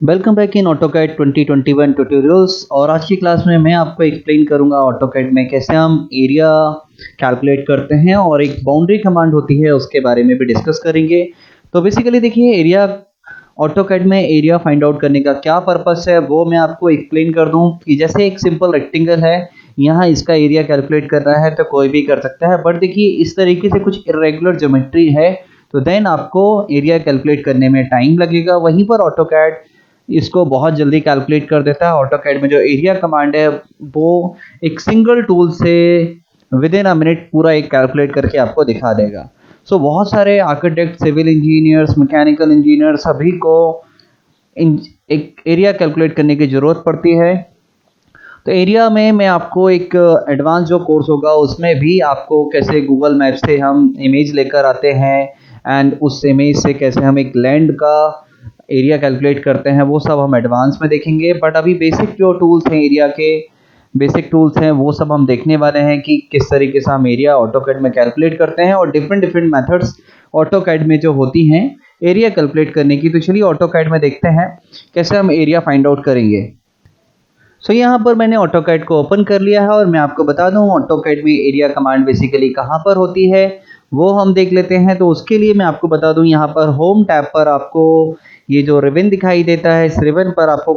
Welcome back in AutoCAD 2021 tutorials. और आज की क्लास में मैं आपको एक्सप्लेन करूंगा ऑटोकैड में कैसे हम एरिया कैलकुलेट करते हैं और एक बाउंड्री कमांड होती है उसके बारे में भी डिस्कस करेंगे। तो बेसिकली देखिए, एरिया ऑटोकैड में एरिया फाइंड आउट करने का क्या पर्पस है वो मैं आपको एक्सप्लेन कर दूं कि जैसे एक सिंपल रेक्टेंगल है, यहाँ इसका एरिया कैलकुलेट करना है तो कोई भी कर सकता है, बट देखिए इस तरीके से कुछ इरेगुलर ज्योमेट्री है तो देन आपको एरिया कैलकुलेट करने में टाइम लगेगा। वहीं पर ऑटोकैड इसको बहुत जल्दी कैलकुलेट कर देता है। ऑटोकैड में जो एरिया कमांड है वो एक सिंगल टूल से विद इन अ मिनट पूरा एक कैलकुलेट करके आपको दिखा देगा। सो बहुत सारे architect, civil engineers, mechanical engineer सभी को एक एरिया कैलकुलेट करने की ज़रूरत पड़ती है। तो एरिया में मैं आपको एक एडवांस जो कोर्स होगा उसमें भी आपको कैसे गूगल मैप से हम इमेज लेकर आते हैं एंड उस इमेज से कैसे हम एक लैंड का एरिया कैलकुलेट करते हैं वो सब हम एडवांस में देखेंगे। बट अभी बेसिक जो टूल्स हैं, एरिया के बेसिक टूल्स हैं, वो सब हम देखने वाले हैं कि किस तरीके से हम एरिया ऑटोकैड में कैलकुलेट करते हैं और डिफरेंट डिफरेंट मेथड्स ऑटोकैड में जो होती हैं एरिया कैलकुलेट करने की। तो चलिए ऑटोकैड में देखते हैं कैसे हम एरिया फाइंड आउट करेंगे। सो यहाँ पर मैंने ऑटोकैड को ओपन कर लिया है और मैं आपको बता दूं ऑटोकैड में एरिया कमांड बेसिकली कहाँ पर होती है वो हम देख लेते हैं। तो उसके लिए मैं आपको बता दूं, यहाँ पर होम टैब पर आपको ये जो रिबन दिखाई देता है, इस रिबन पर आपको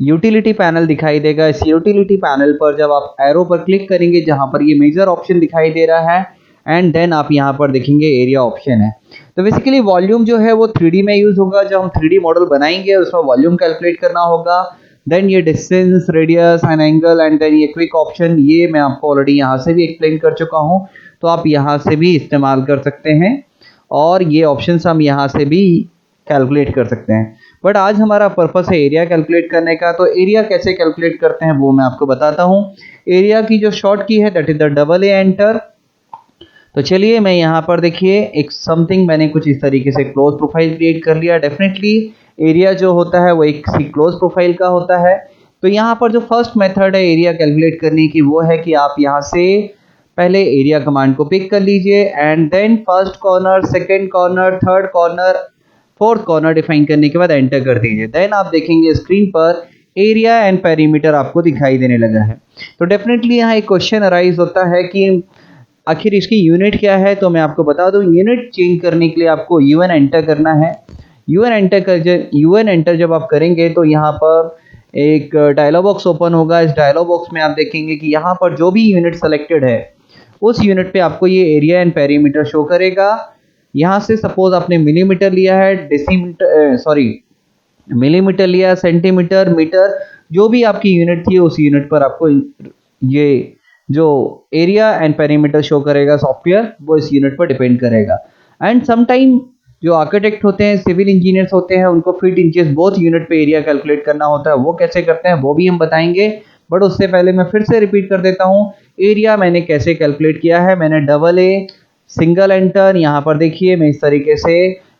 यूटिलिटी पैनल दिखाई देगा। इस यूटिलिटी पैनल पर जब आप एरो पर क्लिक करेंगे जहाँ पर ये मेजर ऑप्शन दिखाई दे रहा है एंड देन आप यहाँ पर देखेंगे एरिया ऑप्शन है। तो बेसिकली वॉल्यूम जो है वो 3D में यूज होगा। जब हम 3D मॉडल बनाएंगे उसमें वॉल्यूम कैलकुलेट करना होगा। देन ये distance, radius and angle and then ये क्विक ऑप्शन, ये मैं आपको ऑलरेडी यहाँ से भी एक्सप्लेन कर चुका हूँ, तो आप यहाँ से भी इस्तेमाल कर सकते हैं और ये ऑप्शंस हम यहाँ से भी कैलकुलेट कर सकते हैं। बट आज हमारा पर्पस है एरिया कैलकुलेट करने का। तो एरिया कैसे कैलकुलेट करते हैं वो मैं आपको बताता हूँ। एरिया की जो शॉर्ट की है that is the double A enter. तो चलिए मैं यहाँ पर देखिए एक समथिंग मैंने कुछ इस तरीके से क्लोज प्रोफाइल क्रिएट कर लिया। डेफिनेटली एरिया जो होता है वो एक सी क्लोज प्रोफाइल का होता है। तो यहाँ पर जो फर्स्ट मेथड है एरिया कैलकुलेट करने की वो है कि आप यहाँ से पहले एरिया कमांड को पिक कर लीजिए and then first corner, second corner, third corner, fourth corner define करने के बाद एंटर कर दीजिए। देन आप देखेंगे स्क्रीन पर एरिया एंड पेरीमीटर आपको दिखाई देने लगा है। तो डेफिनेटली यहाँ एक क्वेश्चन अराइज होता है कि आखिर इसकी यूनिट क्या है। तो मैं आपको बता दूं, यूनिट चेंज करने के लिए आपको यूएन एंटर करना है। यूएन एंटर जब आप करेंगे तो यहाँ पर एक डायलॉग बॉक्स ओपन होगा। इस डायलॉग बॉक्स में आप देखेंगे कि यहाँ पर जो भी यूनिट सेलेक्टेड है उस यूनिट पे आपको ये एरिया एंड पेरीमीटर शो करेगा। यहाँ से सपोज आपने मिलीमीटर लिया है, मिलीमीटर लिया, सेंटीमीटर, मीटर, जो भी आपकी यूनिट थी उस यूनिट पर आपको ये जो एरिया एंड पेरीमीटर शो करेगा सॉफ्टवेयर, वो इस यूनिट पर डिपेंड करेगा। एंड समटाइम जो आर्किटेक्ट होते हैं, सिविल इंजीनियर्स होते हैं, उनको फीट इंचेस बोथ यूनिट पे एरिया कैलकुलेट करना होता है। वो कैसे करते हैं वो भी हम बताएंगे, बट उससे पहले मैं फिर से रिपीट कर देता हूँ एरिया मैंने कैसे कैलकुलेट किया है। मैंने डबल ए, सिंगल एंटर, यहाँ पर देखिए मैं इस तरीके से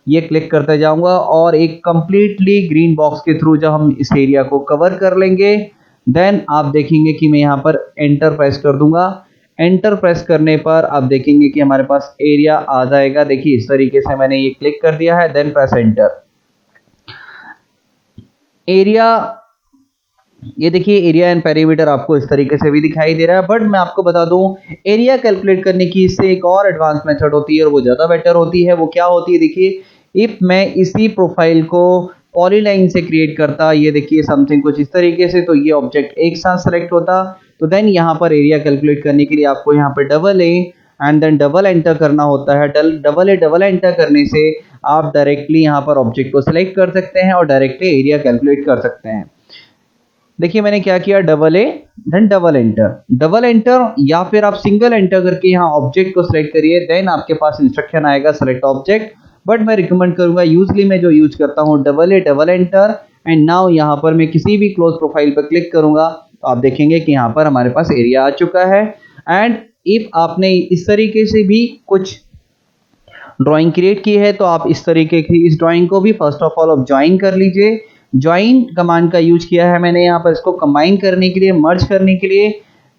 ये क्लिक करते जाऊंगा और एक कंप्लीटली ग्रीन बॉक्स के थ्रू जब हम इस एरिया को कवर कर लेंगे देन आप देखेंगे कि मैं यहाँ पर एंटर प्रेस कर दूंगा। एंटर प्रेस करने पर आप देखेंगे कि हमारे पास एरिया आ जाएगा। देखिए इस तरीके से मैंने ये क्लिक कर दिया है, देन प्रेस एंटर। एरिया, ये देखिए एरिया एंड पेरीमीटर आपको इस तरीके से भी दिखाई दे रहा है। बट मैं आपको बता दूं एरिया कैलकुलेट करने की इससे एक और एडवांस मेथड होती है और वो ज़्यादा बेटर होती है। वो क्या होती है, देखिए इफ मैं इसी प्रोफाइल को पॉलीलाइन से क्रिएट करता, ये देखिए समथिंग कुछ इस तरीके से, तो ये ऑब्जेक्ट एक साथ सेलेक्ट होता। तो देन यहाँ पर एरिया कैलकुलेट करने के लिए आपको यहाँ पर double A and then double enter करना होता है। डबल एंटर करने से आप डायरेक्टली यहाँ पर ऑब्जेक्ट को सिलेक्ट कर सकते हैं और डायरेक्टली एरिया कैलकुलेट कर सकते हैं। देखिए मैंने क्या किया, double A then double enter, या फिर आप सिंगल एंटर करके यहाँ ऑब्जेक्ट को सिलेक्ट करिए। देन आपके पास इंस्ट्रक्शन आएगा सेलेक्ट ऑब्जेक्ट, बट मैं रिकमेंड करूंगा, यूजली मैं जो यूज करता हूँ डबल एंटर एंड नाउ यहाँ पर मैं किसी भी क्लोज प्रोफाइल पर क्लिक करूंगा तो आप देखेंगे कि यहाँ पर हमारे पास एरिया आ चुका है। एंड इफ आपने इस तरीके से भी कुछ ड्राइंग क्रिएट की है तो आप इस तरीके की इस ड्राइंग को भी फर्स्ट ऑफ ऑल आप ज्वाइन कर लीजिए। ज्वाइन कमांड का यूज किया है मैंने यहाँ पर इसको कंबाइन करने के लिए, मर्ज करने के लिए।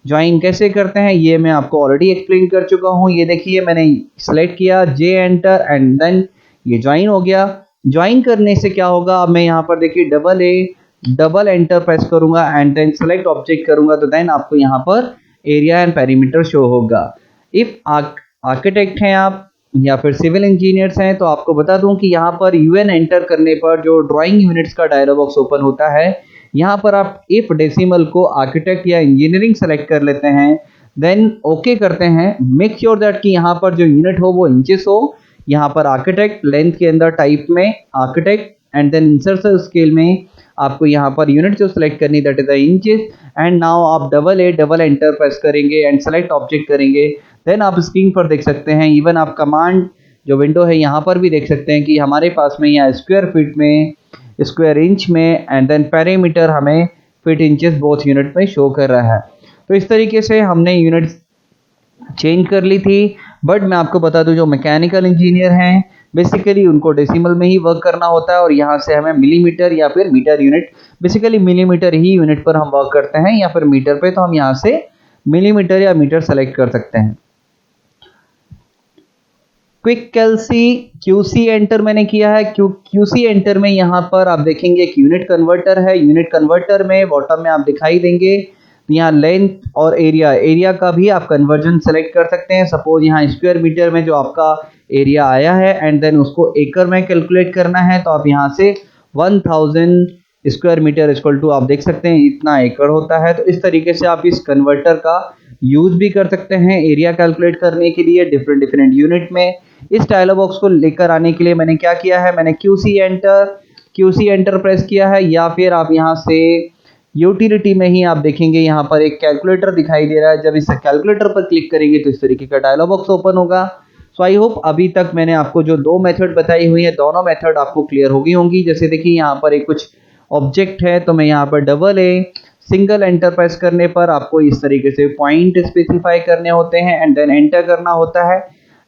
ज्वाइन कैसे करते हैं ये मैं आपको ऑलरेडी एक्सप्लेन कर चुका हूँ। ये देखिए मैंने सेलेक्ट किया जे एंटर एंड देन ये ज्वाइन हो गया। ज्वाइन करने से क्या होगा, अब मैं यहाँ पर देखिए डबल एंटर प्रेस करूंगा एंड देन सेलेक्ट ऑब्जेक्ट करूंगा, तो देन आपको यहाँ पर एरिया एंड पेरीमीटर शो होगा। इफ आर्किटेक्ट हैं आप या फिर सिविल इंजीनियर्स हैं तो आपको बता दूं कि यहाँ पर यूएन एंटर करने पर जो ड्राइंग यूनिट्स का डायलॉग बॉक्स ओपन होता है, यहाँ पर आप इफ डेसिमल को आर्किटेक्ट या इंजीनियरिंग सेलेक्ट कर लेते हैं, देन ओके करते हैं, मेक श्योर दैट कि यहाँ पर जो यूनिट हो वो इंचेस हो, यहाँ पर आर्किटेक्ट लेंथ के अंदर टाइप में architect and then insertion scale में आपको यहाँ पर यूनिट जो सेलेक्ट करनी that is the inches. And now आप डबल एंटर प्रेस करेंगे एंड सेलेक्ट ऑब्जेक्ट करेंगे, देन आप स्क्रीन पर देख सकते हैं, इवन आप कमांड जो विंडो है यहाँ पर भी देख सकते हैं कि हमारे पास में यहाँ स्क्वायर फीट में, स्क्वायर इंच में एंड देन पेरीमीटर हमें फीट इंचेस बोथ यूनिट में शो कर रहा है। तो इस तरीके से हमने यूनिट चेंज कर ली थी। बट मैं आपको बता दूं जो मैकेनिकल इंजीनियर हैं बेसिकली उनको डेसिमल में ही वर्क करना होता है और यहाँ से हमें मिलीमीटर या फिर मीटर यूनिट, बेसिकली मिलीमीटर ही यूनिट पर हम वर्क करते हैं या फिर मीटर पे, तो हम यहाँ से मिलीमीटर या मीटर सेलेक्ट कर सकते हैं। क्विक क्यूसी एंटर मैंने किया है। क्यूसी एंटर में यहाँ पर आप देखेंगे एक यूनिट कन्वर्टर है। यूनिट कन्वर्टर में बॉटम में आप दिखाई देंगे यहाँ लेंथ और एरिया का भी आप कन्वर्जन सेलेक्ट कर सकते हैं। सपोज यहाँ स्क्वायर मीटर में जो आपका एरिया आया है एंड देन उसको एकड़ में कैलकुलेट करना है, तो आप यहाँ से 1000 स्क्वायर मीटर इक्वल टू आप देख सकते हैं इतना एकड़ होता है। तो इस तरीके से आप इस कन्वर्टर का यूज भी कर सकते हैं एरिया कैलकुलेट करने के लिए डिफरेंट यूनिट में। इस डायलॉग बॉक्स को लेकर आने के लिए मैंने क्या किया है, मैंने क्यूसी एंटर प्रेस किया है, या फिर आप यहाँ से यूटिलिटी में ही आप देखेंगे यहाँ पर एक कैलकुलेटर दिखाई दे रहा है। जब इस कैलकुलेटर पर क्लिक करेंगे तो इस तरीके का डायलॉग बॉक्स ओपन होगा। सो आई होप अभी तक मैंने आपको जो दो मेथड बताई हुई है दोनों मेथड आपको क्लियर हो गई होंगी। जैसे देखिए यहाँ पर एक कुछ ऑब्जेक्ट है, तो मैं यहाँ पर सिंगल एंटर प्रेस करने पर आपको इस तरीके से पॉइंट स्पेसिफाई करने होते हैं एंड देन एंटर करना होता है।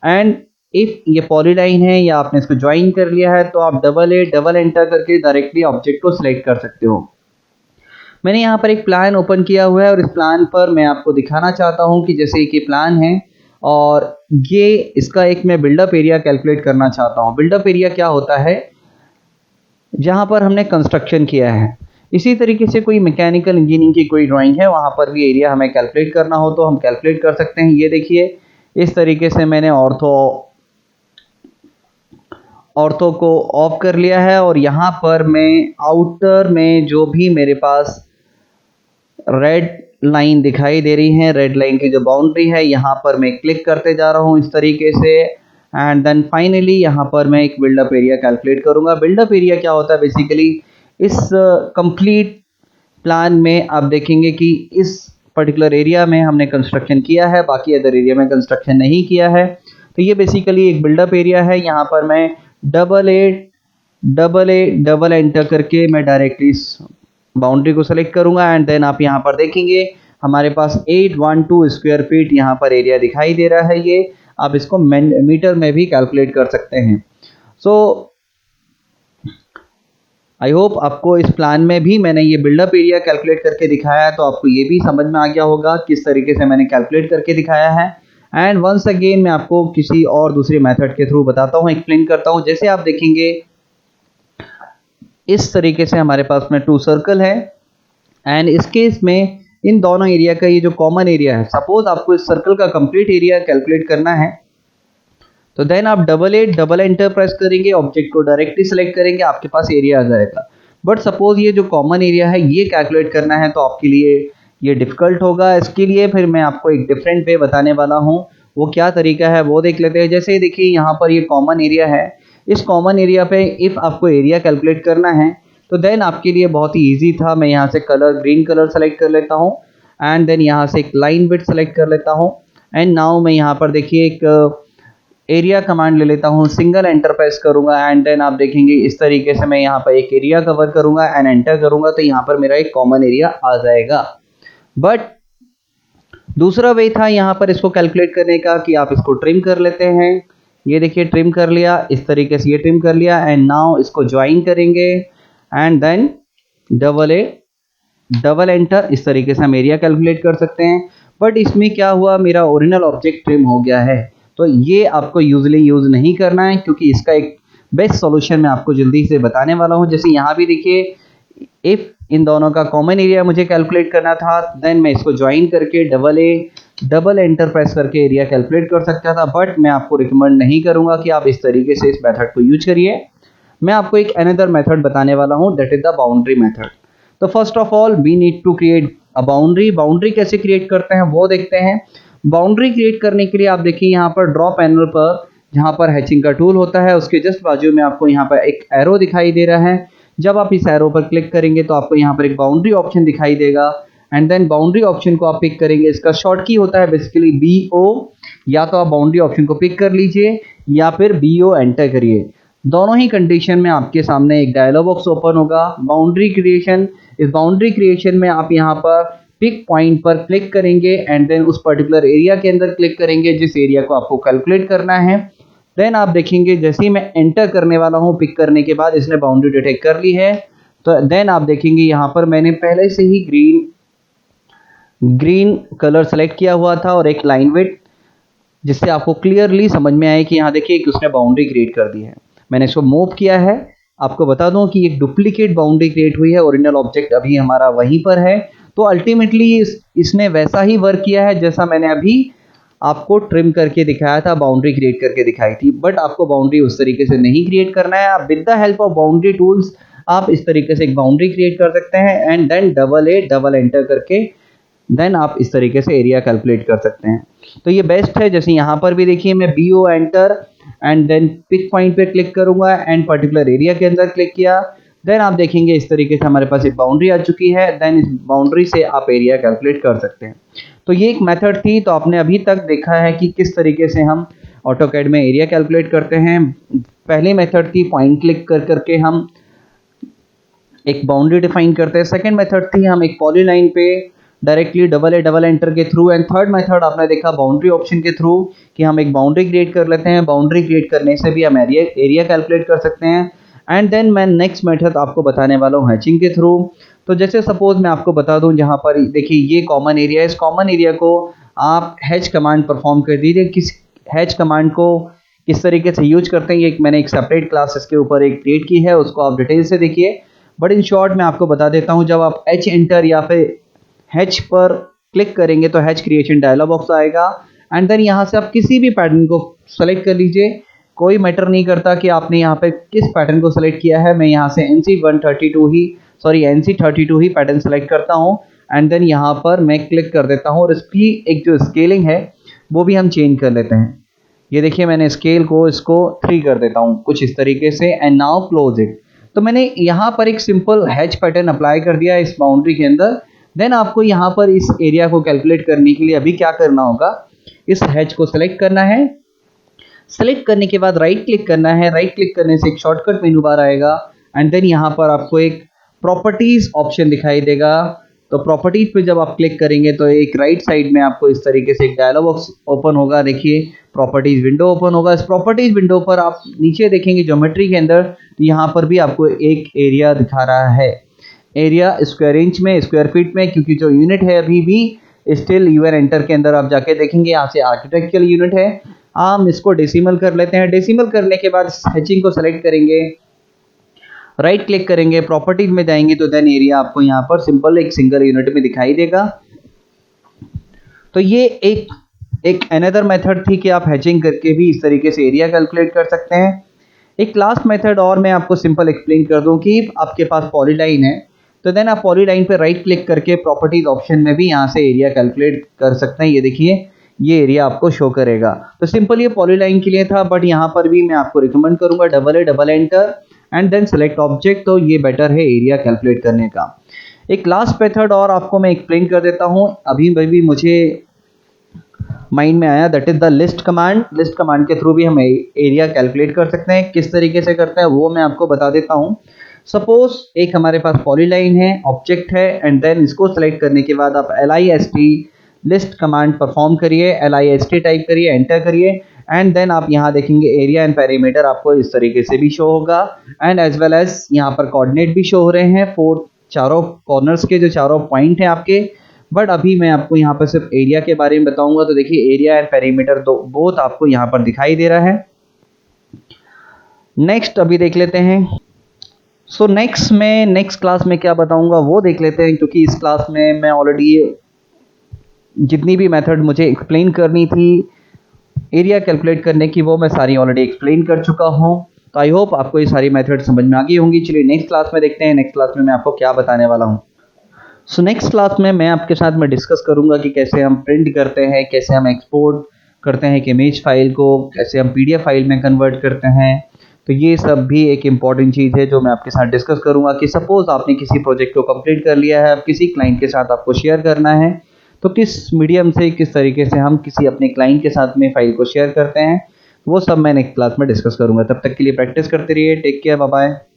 एंड इफ ये पॉलीलाइन है या आपने इसको ज्वाइन कर लिया है तो आप डबल एंटर करके डायरेक्टली ऑब्जेक्ट को सिलेक्ट कर सकते हो। मैंने यहाँ पर एक प्लान ओपन किया हुआ है और इस प्लान पर मैं आपको दिखाना चाहता हूँ कि जैसे एक ये प्लान है और ये इसका एक मैं बिल्डअप एरिया कैलकुलेट करना चाहता हूँ। बिल्डअप एरिया क्या होता है, जहाँ पर हमने कंस्ट्रक्शन किया है। इसी तरीके से कोई मैकेनिकल इंजीनियरिंग की कोई ड्राइंग है, वहाँ पर भी एरिया हमें कैलकुलेट करना हो तो हम कैलकुलेट कर सकते हैं। ये देखिए इस तरीके से मैंने ऑर्थो को ऑफ कर लिया है और यहाँ पर मैं आउटर में जो भी मेरे पास रेड लाइन दिखाई दे रही है, रेड लाइन की जो बाउंड्री है, यहाँ पर मैं क्लिक करते जा रहा हूँ इस तरीके से एंड देन फाइनली यहाँ पर मैं एक बिल्डअप एरिया कैलकुलेट करूँगा। बिल्डअप एरिया क्या होता है, बेसिकली इस कंप्लीट प्लान में आप देखेंगे कि इस पर्टिकुलर एरिया में हमने कंस्ट्रक्शन किया है, बाकी अदर एरिया में कंस्ट्रक्शन नहीं किया है। तो ये बेसिकली एक बिल्डअप एरिया है। यहाँ पर मैं डबल एंटर करके मैं डायरेक्टली इस बाउंड्री को सेलेक्ट करूंगा एंड देन आप यहाँ पर देखेंगे हमारे पास 812 स्क्वायर फीट यहाँ पर एरिया दिखाई दे रहा है। ये आप इसको मीटर में भी कैलकुलेट कर सकते हैं। सो आई होप आपको इस प्लान में भी मैंने ये बिल्डअप एरिया कैलकुलेट करके दिखाया है, तो आपको ये भी समझ में आ गया होगा किस तरीके से मैंने कैलकुलेट करके दिखाया है। एंड वंस अगेन मैं आपको किसी और दूसरे मेथड के थ्रू बताता हूँ, एक्सप्लेन करता हूँ। जैसे आप देखेंगे इस तरीके से हमारे पास में 2 सर्कल है एंड इस केस में इन दोनों एरिया का ये जो कॉमन एरिया है, सपोज आपको इस सर्कल का कंप्लीट एरिया कैलकुलेट करना है तो देन आप डबल एंटर प्रेस करेंगे, ऑब्जेक्ट को डायरेक्टली सिलेक्ट करेंगे, आपके पास एरिया आ जाएगा। बट सपोज ये जो कॉमन एरिया है ये कैलकुलेट करना है तो आपके लिए ये डिफिकल्ट होगा। इसके लिए फिर मैं आपको एक डिफरेंट वे बताने वाला हूँ, वो क्या तरीका है वो देख लेते हैं। जैसे देखिए यहाँ पर ये कॉमन एरिया है, इस कॉमन एरिया पे इफ़ आपको एरिया कैलकुलेट करना है तो देन आपके लिए बहुत ही ईजी था। मैं यहाँ से कलर ग्रीन कलर सेलेक्ट कर लेता हूँ एंड देन यहाँ से एक लाइन विड्थ सेलेक्ट कर लेता हूँ एंड नाउ मैं यहाँ पर देखिए एक एरिया कमांड ले लेता हूँ, सिंगल एंटर प्रेस करूँगा एंड देन आप देखेंगे इस तरीके से मैं यहाँ पर एक एरिया कवर करूँगा एंड एंटर करूँगा तो यहाँ पर मेरा एक कॉमन एरिया आ जाएगा। बट दूसरा वे था यहाँ पर इसको कैलकुलेट करने का कि आप इसको ट्रिम कर लेते हैं। ये देखिए ट्रिम कर लिया, इस तरीके से ये ट्रिम कर लिया एंड नाउ इसको ज्वाइन करेंगे एंड देन डबल एंटर, इस तरीके से हम एरिया कैलकुलेट कर सकते हैं। बट इसमें क्या हुआ, मेरा ओरिजिनल ऑब्जेक्ट ट्रिम हो गया है, तो ये आपको यूजली यूज नहीं करना है क्योंकि इसका एक बेस्ट सॉल्यूशन मैं आपको जल्दी से बताने वाला हूँ। जैसे यहाँ भी देखिए, इफ इन दोनों का कॉमन एरिया मुझे कैलकुलेट करना था, देन मैं इसको ज्वाइन करके डबल एंटर प्रेस करके एरिया कैलकुलेट कर सकता था, बट मैं आपको रिकमेंड नहीं करूंगा कि आप इस तरीके से इस मेथड को यूज करिए। मैं आपको एक अनदर मेथड बताने वाला हूं, that is the boundary method. तो first of all we need to create a boundary. Boundary कैसे क्रिएट करते हैं वो देखते हैं। बाउंड्री क्रिएट करने के लिए आप देखिए यहाँ पर ड्रॉ पैनल पर जहाँ पर हैचिंग का टूल होता है उसके जस्ट बाजू में आपको यहाँ पर एक एरो दिखाई दे रहा है। जब आप इस एरो पर क्लिक करेंगे तो आपको यहाँ पर एक बाउंड्री ऑप्शन दिखाई देगा, एंड देन बाउंड्री ऑप्शन को आप पिक करेंगे। इसका शॉर्ट की होता है बेसिकली BO, या तो आप बाउंड्री ऑप्शन को पिक कर लीजिए या फिर BO एंटर करिए। दोनों ही कंडीशन में आपके सामने एक डायलॉग बॉक्स ओपन होगा, बाउंड्री क्रिएशन। इस बाउंड्री क्रिएशन में आप यहाँ पर पिक पॉइंट पर क्लिक करेंगे एंड देन उस पर्टिकुलर एरिया के अंदर क्लिक करेंगे जिस एरिया को आपको कैलकुलेट करना है। देन आप देखेंगे जैसे ही मैं एंटर करने वाला हूँ पिक करने के बाद इसने बाउंड्री डिटेक्ट कर ली है। तो देन आप देखेंगे यहाँ पर मैंने पहले से ही ग्रीन कलर सेलेक्ट किया हुआ था और एक लाइन विड्थ, जिससे आपको क्लियरली समझ में आए कि यहाँ देखिए कि उसने बाउंड्री क्रिएट कर दी है। मैंने इसको मूव किया है। आपको बता दूं कि एक डुप्लीकेट बाउंड्री क्रिएट हुई है, ओरिजिनल ऑब्जेक्ट अभी हमारा वहीं पर है। तो अल्टीमेटली इसने वैसा ही वर्क किया है जैसा मैंने अभी आपको ट्रिम करके दिखाया था, बाउंड्री क्रिएट करके दिखाई थी, बट आपको बाउंड्री उस तरीके से नहीं क्रिएट करना है। आप with the help of boundary tools आप इस तरीके से एक बाउंड्री क्रिएट कर सकते हैं एंड देन डबल एंटर करके देन आप इस तरीके से एरिया कैलकुलेट कर सकते हैं। तो ये बेस्ट है। जैसे यहाँ पर भी देखिए मैं BO enter and then pick point पे क्लिक करूंगा एंड पर्टिकुलर एरिया के अंदर क्लिक किया, देन आप देखेंगे इस तरीके से हमारे पास एक बाउंड्री आ चुकी है। देन इस बाउंड्री से आप एरिया कैलकुलेट कर सकते हैं। तो ये एक मेथड थी। तो आपने अभी तक देखा है कि किस तरीके से हम ऑटोकैड में एरिया कैलकुलेट करते हैं। पहली मेथड थी पॉइंट क्लिक कर करके हम एक बाउंड्री डिफाइन करते हैं। सेकंड मेथड थी हम एक पॉलीलाइन पे डायरेक्टली डबल एंटर के थ्रू, एंड थर्ड मेथड आपने देखा बाउंड्री ऑप्शन के थ्रू कि हम एक बाउंड्री क्रिएट कर लेते हैं। बाउंड्री क्रिएट करने से भी हम एरिया कैलकुलेट कर सकते हैं। एंड देन मैं नेक्स्ट मेथड आपको बताने वाला हूँ हैचिंग के थ्रू। तो जैसे सपोज मैं आपको बता दूं, जहाँ पर देखिए ये कॉमन एरिया है, इस कॉमन एरिया को आप हैच कमांड परफॉर्म कर दीजिए। किस हैच कमांड को किस तरीके से यूज करते हैं ये मैंने एक सेपरेट क्लास इसके ऊपर एक क्रिएट की है, उसको आप डिटेल से देखिए। बट इन शॉर्ट मैं आपको बता देता हूँ, जब आप H एंटर या फिर हैच पर क्लिक करेंगे तो हैच क्रिएशन डायलॉग बॉक्स आएगा एंड देन यहाँ से आप किसी भी पैटर्न को सेलेक्ट कर लीजिए। कोई मैटर नहीं करता कि आपने यहाँ पे किस पैटर्न को सेलेक्ट किया है। मैं यहाँ से NC32 ही पैटर्न सेलेक्ट करता हूँ एंड देन यहाँ पर मैं क्लिक कर देता हूँ और इसकी एक जो स्केलिंग है वो भी हम चेंज कर लेते हैं। ये देखिए मैंने स्केल को इसको 3 कर देता हूँ कुछ इस तरीके से, एंड नाउ क्लोज इट। तो मैंने यहाँ पर एक सिंपल हैच पैटर्न अप्लाई कर दिया इस बाउंड्री के अंदर। देन आपको यहाँ पर इस एरिया को कैलकुलेट करने के लिए अभी क्या करना होगा, इस हैच को सिलेक्ट करना है। सेलेक्ट करने के बाद राइट क्लिक करना है। राइट क्लिक करने से एक शॉर्टकट मेनू बार आएगा एंड देन यहाँ पर आपको एक प्रॉपर्टीज ऑप्शन दिखाई देगा। तो प्रॉपर्टीज पे जब आप क्लिक करेंगे तो एक राइट साइड में आपको इस तरीके से एक डायलॉग बॉक्स ओपन होगा। देखिए प्रॉपर्टीज विंडो ओपन होगा। इस प्रॉपर्टीज विंडो पर आप नीचे देखेंगे ज्योमेट्री के अंदर, तो यहाँ पर भी आपको एक एरिया दिखा रहा है। एरिया स्क्वायर इंच में, स्क्वायर फीट में, क्योंकि जो यूनिट है अभी भी स्टिल UN एंटर के अंदर आप जाके देखेंगे यहाँ से आर्किटेक्चरल यूनिट है। हम इसको डेसिमल कर लेते हैं। डेसिमल करने के बाद हैचिंग को सेलेक्ट करेंगे, राइट क्लिक करेंगे, प्रॉपर्टीज में जाएंगे तो देन एरिया आपको यहाँ पर सिंपल एक सिंगल यूनिट में दिखाई देगा। तो ये एक अनदर मेथड थी कि आप हैचिंग करके भी इस तरीके से एरिया कैलकुलेट कर सकते हैं। एक लास्ट मेथड और मैं आपको सिंपल एक्सप्लेन कर दूं कि आपके पास पॉलीलाइन है तो देन आप पॉलीलाइन पे राइट क्लिक करके प्रॉपर्टीज ऑप्शन में भी यहाँ से एरिया कैलकुलेट कर सकते हैं। ये देखिए ये एरिया आपको शो करेगा। तो सिंपल ये पॉलीलाइन के लिए था, बट यहाँ पर भी मैं आपको रिकमेंड करूंगा double enter and then select object. तो ये बेटर है एरिया कैलकुलेट करने का। एक लास्ट मेथड और आपको मैं एक्सप्लेन कर देता हूँ, अभी मुझे माइंड में आया, that is the list command. List command के थ्रू भी हम एरिया कैलकुलेट कर सकते हैं। किस तरीके से करते हैं वो मैं आपको बता देता हूँ। सपोज एक हमारे पास पॉलीलाइन है, ऑब्जेक्ट है, एंड देन इसको सेलेक्ट करने के बाद आप LIST लिस्ट कमांड परफॉर्म करिए, LIST टाइप करिए, एंटर करिए, एंड देन आप यहाँ देखेंगे एरिया एंड पेरीमीटर आपको इस तरीके से भी शो होगा एंड एज वेल एज यहाँ पर कोऑर्डिनेट भी शो हो रहे हैं चारों कॉर्नर्स के जो चारों पॉइंट हैं आपके। बट अभी मैं आपको यहाँ पर सिर्फ एरिया के बारे में बताऊंगा। तो देखिए एरिया एंड पेरीमीटर बोथ आपको यहाँ पर दिखाई दे रहा है। नेक्स्ट अभी देख लेते हैं। सो नेक्स्ट क्लास में क्या बताऊंगा वो देख लेते हैं, क्योंकि इस क्लास में मैं ऑलरेडी जितनी भी मेथड मुझे एक्सप्लेन करनी थी एरिया कैलकुलेट करने की, वो मैं सारी ऑलरेडी एक्सप्लेन कर चुका हूँ। तो आई होप आपको ये सारी मेथड समझ में आ गई होंगी। चलिए नेक्स्ट क्लास में देखते हैं, नेक्स्ट क्लास में मैं आपको क्या बताने वाला हूँ। सो नेक्स्ट क्लास में मैं आपके साथ में डिस्कस करूंगा कि कैसे हम प्रिंट करते हैं, कैसे हम एक्सपोर्ट करते हैं एक इमेज फाइल को, कैसे हम पीडीएफ फाइल में कन्वर्ट करते हैं। तो ये सब भी एक इम्पॉर्टेंट चीज़ है जो मैं आपके साथ डिस्कस करूंगा कि सपोज आपने किसी प्रोजेक्ट को कंप्लीट कर लिया है, अब किसी क्लाइंट के साथ आपको शेयर करना है, तो किस मीडियम से, किस तरीके से हम किसी अपने क्लाइंट के साथ में फाइल को शेयर करते हैं, वो सब मैं नेक्स्ट क्लास में डिस्कस करूंगा। तब तक के लिए प्रैक्टिस करते रहिए। Take care, bye bye.